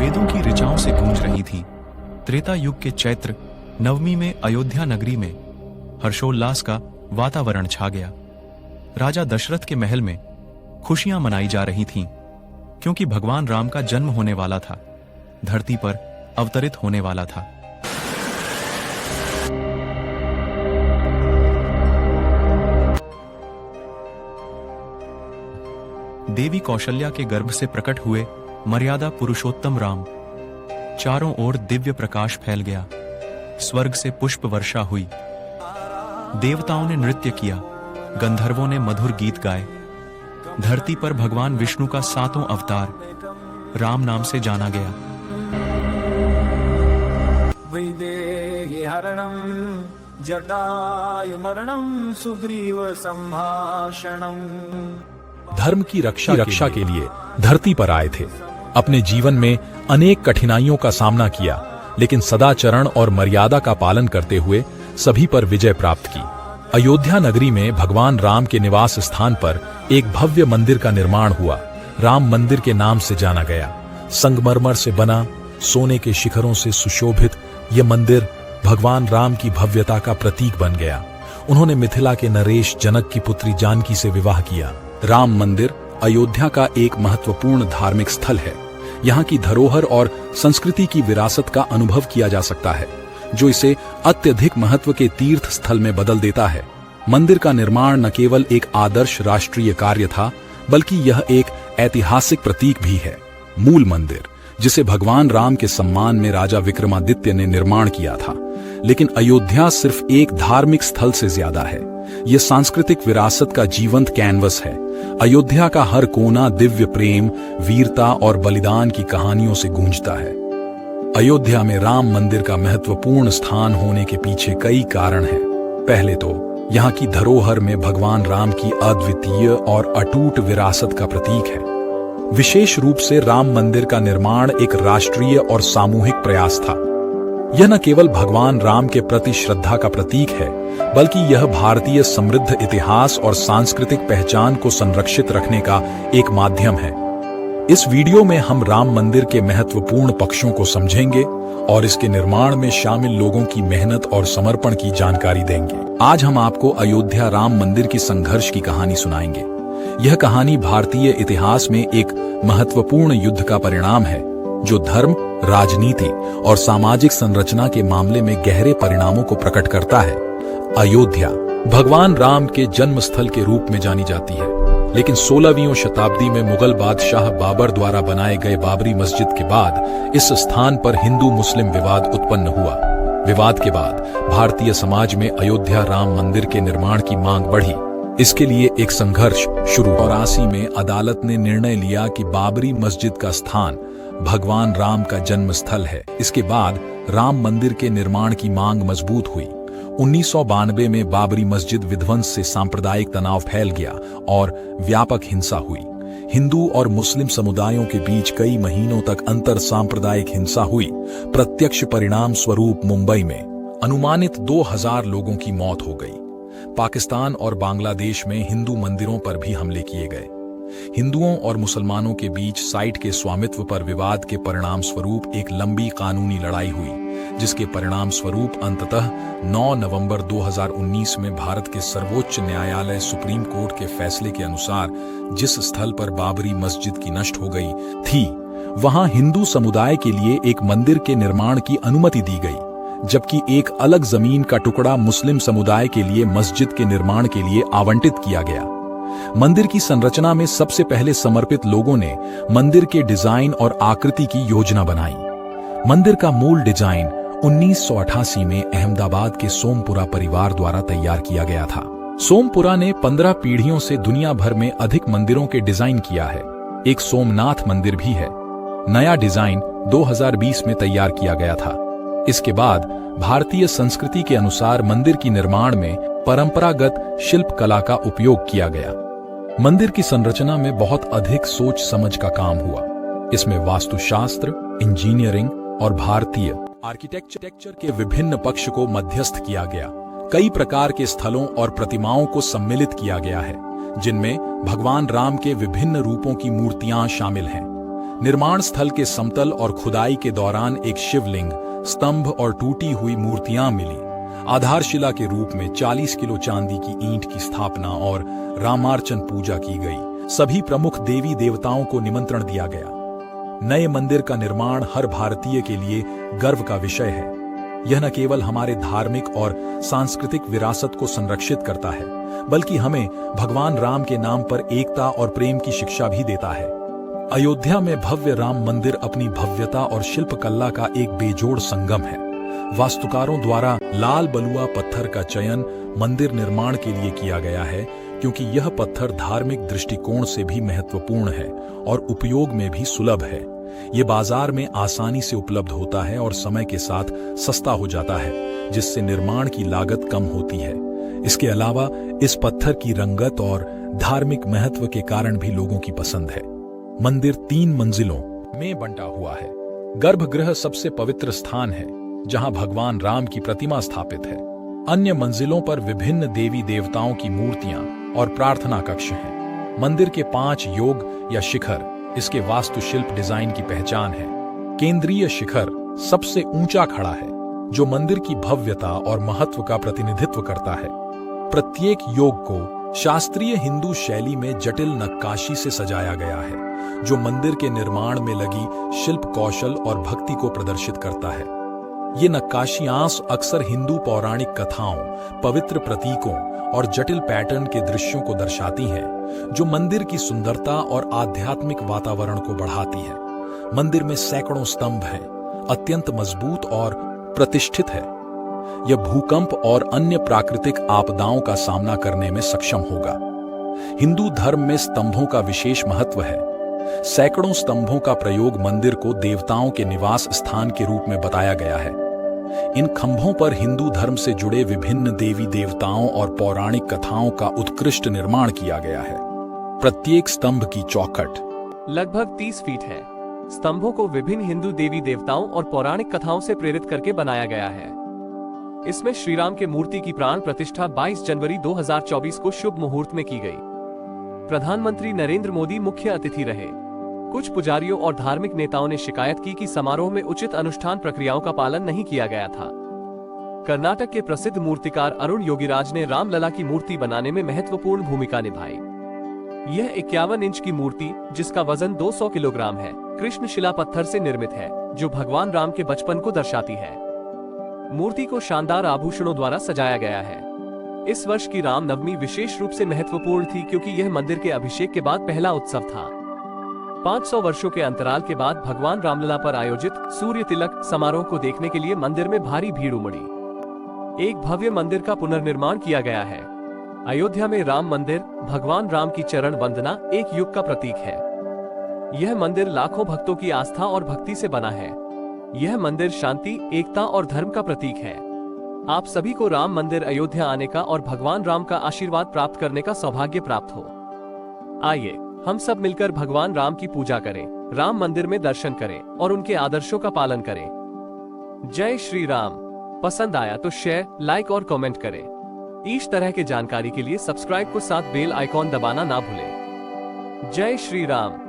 वेदों की ऋचाओं से गूंज रही थी। त्रेता युग के चैत्र नवमी में अयोध्या नगरी में हर्षोल्लास का वातावरण छा गया। राजा दशरथ के महल में खुशियां मनाई जा रही थीं, क्योंकि भगवान राम का जन्म होने वाला था, धरती पर अवतरित होने वाला था। देवी कौशल्या के गर्भ से प्रकट हुए मर्यादा पुरुषोत्तम राम। चारों ओर दिव्य प्रकाश फैल गया, स्वर्ग से पुष्प वर्षा हुई, देवताओं ने नृत्य किया, गंधर्वों ने मधुर गीत गाए। धरती पर भगवान विष्णु का सातों अवतार राम नाम से जाना गया। धर्म की रक्षा के लिए धरती पर आए थे। अपने जीवन में अनेक कठिनाइयों का सामना किया, लेकिन सदाचरण और मर्यादा का पालन करते हुए सभी पर विजय प्राप्त की। अयोध्या नगरी में भगवान राम के निवास स्थान पर एक भव्य मंदिर का निर्माण हुआ। राम मंदिर के नाम से जाना गया। संगमरमर से बना, सोने के शिखरों से सुशोभित यह मंदिर भगवान राम की भव्यता का प्रतीक बन गया। उन्होंने मिथिला के नरेश जनक की पुत्री जानकी से विवाह किया। राम मंदिर अयोध्या का एक महत्वपूर्ण धार्मिक स्थल है। यहाँ की धरोहर और संस्कृति की विरासत का अनुभव किया जा सकता है, जो इसे अत्यधिक महत्व के तीर्थ स्थल में बदल देता है। मंदिर का निर्माण न केवल एक आदर्श राष्ट्रीय कार्य था, बल्कि यह एक ऐतिहासिक प्रतीक भी है। मूल मंदिर, जिसे भगवान राम के सम्मान में राजा विक्रमादित्य ने निर्माण किया था, लेकिन अयोध्या सिर्फ एक धार्मिक स्थल से ज्यादा है। यह सांस्कृतिक विरासत का जीवंत कैनवस है। अयोध्या का हर कोना दिव्य प्रेम, वीरता और बलिदान की कहानियों से गूंजता है। अयोध्या में राम मंदिर का महत्वपूर्ण स्थान होने के पीछे कई कारण हैं। पहले तो यहाँ की धरोहर में भगवान राम की अद्वितीय और अटूट विरासत का प्रतीक है। विशेष रूप से राम मंदिर का निर्माण एक राष्ट्रीय और सामूहिक प्रयास था। यह न केवल भगवान राम के प्रति श्रद्धा का प्रतीक है, बल्कि यह भारतीय समृद्ध इतिहास और सांस्कृतिक पहचान को संरक्षित रखने का एक माध्यम है। इस वीडियो में हम राम मंदिर के महत्वपूर्ण पक्षों को समझेंगे और इसके निर्माण में शामिल लोगों की मेहनत और समर्पण की जानकारी देंगे। आज हम आपको अयोध्या राम मंदिर की संघर्ष की कहानी सुनाएंगे। यह कहानी भारतीय इतिहास में एक महत्वपूर्ण युद्ध का परिणाम है, जो धर्म, राजनीति और सामाजिक संरचना के मामले में गहरे परिणामों को प्रकट करता है। अयोध्या भगवान राम के जन्म स्थल के रूप में जानी जाती है, लेकिन 16वीं शताब्दी में मुगल बादशाह बाबर द्वारा बनाए गए बाबरी मस्जिद के बाद इस स्थान पर हिंदू मुस्लिम विवाद उत्पन्न हुआ। विवाद के बाद भारतीय समाज में अयोध्या राम मंदिर के निर्माण की मांग बढ़ी। इसके लिए एक संघर्ष शुरू। 84 में अदालत ने निर्णय लिया कि बाबरी मस्जिद का स्थान भगवान राम का जन्म स्थल है। इसके बाद राम मंदिर के निर्माण की मांग मजबूत हुई। 1992 में बाबरी मस्जिद विध्वंस से सांप्रदायिक तनाव फैल गया और व्यापक हिंसा हुई। हिंदू और मुस्लिम समुदायों के बीच कई महीनों तक अंतर सांप्रदायिक हिंसा हुई। प्रत्यक्ष परिणाम स्वरूप मुंबई में अनुमानित 2000 लोगों की मौत हो गई। पाकिस्तान और बांग्लादेश में हिंदू मंदिरों पर भी हमले किए गए। हिंदुओं और मुसलमानों के बीच साइट के स्वामित्व पर विवाद के परिणाम स्वरूप एक लंबी कानूनी लड़ाई हुई, जिसके परिणाम स्वरूप अंततः 9 नवंबर 2019 में भारत के सर्वोच्च न्यायालय सुप्रीम कोर्ट के फैसले के अनुसार जिस स्थल पर बाबरी मस्जिद की नष्ट हो गई थी, वहां हिंदू समुदाय के लिए एक मंदिर के निर्माण की अनुमति दी गई, जबकि एक अलग जमीन का टुकड़ा मुस्लिम समुदाय के लिए मस्जिद के निर्माण के लिए आवंटित किया गया। मंदिर की संरचना में सबसे पहले समर्पित लोगों ने मंदिर के डिजाइन और आकृति की योजना बनाई। मंदिर का मूल डिजाइन 1988 में अहमदाबाद के सोमपुरा परिवार द्वारा तैयार किया गया था। सोमपुरा ने 15 पीढ़ियों से दुनिया भर में अधिक मंदिरों के डिजाइन किया है। एक सोमनाथ मंदिर भी है। नया डिजाइन 2020 में तैयार किया गया था। इसके बाद भारतीय संस्कृति के अनुसार मंदिर की निर्माण में परंपरागत शिल्प कला का उपयोग किया गया। मंदिर की संरचना में बहुत अधिक सोच समझ का काम हुआ। इसमें वास्तुशास्त्र, इंजीनियरिंग और भारतीय आर्किटेक्चर के विभिन्न पक्ष को मध्यस्थ किया गया। कई प्रकार के स्थलों और प्रतिमाओं को सम्मिलित किया गया है, जिनमें भगवान राम के विभिन्न रूपों की मूर्तियां शामिल हैं। निर्माण स्थल के समतल और खुदाई के दौरान एक शिवलिंग, स्तंभ और टूटी हुई मूर्तियां मिली। आधारशिला के रूप में 40 किलो चांदी की ईंट की स्थापना और रामार्चन पूजा की गई। सभी प्रमुख देवी देवताओं को निमंत्रण दिया गया। नए मंदिर का निर्माण हर भारतीय के लिए गर्व का विषय है। यह न केवल हमारे धार्मिक और सांस्कृतिक विरासत को संरक्षित करता है, बल्कि हमें भगवान राम के नाम पर एकता और प्रेम की शिक्षा भी देता है। अयोध्या में भव्य राम मंदिर अपनी भव्यता और शिल्पकला का एक बेजोड़ संगम है। वास्तुकारों द्वारा लाल बलुआ पत्थर का चयन मंदिर निर्माण के लिए किया गया है, क्योंकि यह पत्थर धार्मिक दृष्टिकोण से भी महत्वपूर्ण है और उपयोग में भी सुलभ है। ये बाजार में आसानी से उपलब्ध होता है और समय के साथ सस्ता हो जाता है, जिससे निर्माण की लागत कम होती है। इसके अलावा इस पत्थर की रंगत और धार्मिक महत्व के कारण भी लोगों की पसंद है। मंदिर 3 मंजिलों में बंटा हुआ है। गर्भगृह सबसे पवित्र स्थान है, जहां भगवान राम की प्रतिमा स्थापित है। अन्य मंजिलों पर विभिन्न देवी देवताओं की मूर्तियां और प्रार्थना कक्ष हैं। मंदिर के 5 योग या शिखर इसके वास्तुशिल्प डिजाइन की पहचान है। केंद्रीय शिखर सबसे ऊंचा खड़ा है, जो मंदिर की भव्यता और महत्व का प्रतिनिधित्व करता है। प्रत्येक योग को शास्त्रीय हिंदू शैली में जटिल नक्काशी से सजाया गया है, जो मंदिर के निर्माण में लगी शिल्प कौशल और भक्ति को प्रदर्शित करता है। ये नक्काशियां अक्सर हिंदू पौराणिक कथाओं, पवित्र प्रतीकों और जटिल पैटर्न के दृश्यों को दर्शाती हैं, जो मंदिर की सुंदरता और आध्यात्मिक वातावरण को बढ़ाती है। मंदिर में सैकड़ों स्तंभ हैं, अत्यंत मजबूत और प्रतिष्ठित है। यह भूकंप और अन्य प्राकृतिक आपदाओं का सामना करने में सक्षम होगा। हिंदू धर्म में स्तंभों का विशेष महत्व है। सैकड़ों स्तंभों का प्रयोग मंदिर को देवताओं के निवास स्थान के रूप में बताया गया है। इन खंभों पर हिंदू धर्म से जुड़े विभिन्न देवी देवताओं और पौराणिक कथाओं का उत्कृष्ट निर्माण किया गया है। प्रत्येक स्तंभ की चौखट लगभग 30 फीट है। स्तंभों को विभिन्न हिंदू देवी देवताओं और पौराणिक कथाओं से प्रेरित करके बनाया गया है। इसमें श्री राम के मूर्ति की प्राण प्रतिष्ठा 22 जनवरी 2024 को शुभ मुहूर्त में की गई। प्रधानमंत्री नरेंद्र मोदी मुख्य अतिथि रहे। कुछ पुजारियों और धार्मिक नेताओं ने शिकायत की कि समारोह में उचित अनुष्ठान प्रक्रियाओं का पालन नहीं किया गया था। कर्नाटक के प्रसिद्ध मूर्तिकार अरुण योगीराज ने रामलला की मूर्ति बनाने में महत्वपूर्ण भूमिका निभाई। यह 51 इंच की मूर्ति, जिसका वजन 200 किलोग्राम है, कृष्ण शिला पत्थर से निर्मित है, जो भगवान राम के बचपन को दर्शाती है। मूर्ति को शानदार आभूषणों द्वारा सजाया गया है। इस वर्ष की रामनवमी विशेष रूप से महत्वपूर्ण थी, क्योंकि यह मंदिर के अभिषेक के बाद पहला उत्सव था। 500 वर्षों के अंतराल के बाद भगवान रामलला पर आयोजित सूर्य तिलक समारोह को देखने के लिए मंदिर में भारी भीड़ उमड़ी। एक भव्य मंदिर का पुनर्निर्माण किया गया है। अयोध्या में राम मंदिर भगवान राम की चरण वंदना एक युग का प्रतीक है। यह मंदिर लाखों भक्तों की आस्था और भक्ति से बना है। यह मंदिर शांति, एकता और धर्म का प्रतीक है। आप सभी को राम मंदिर अयोध्या आने का और भगवान राम का आशीर्वाद प्राप्त करने का सौभाग्य प्राप्त हो। आइए हम सब मिलकर भगवान राम की पूजा करें, राम मंदिर में दर्शन करें और उनके आदर्शों का पालन करें। जय श्री राम। पसंद आया तो शेयर, लाइक और कमेंट करें। इस तरह के जानकारी के लिए सब्सक्राइब को साथ बेल आइकॉन दबाना ना भूलें। जय श्री राम।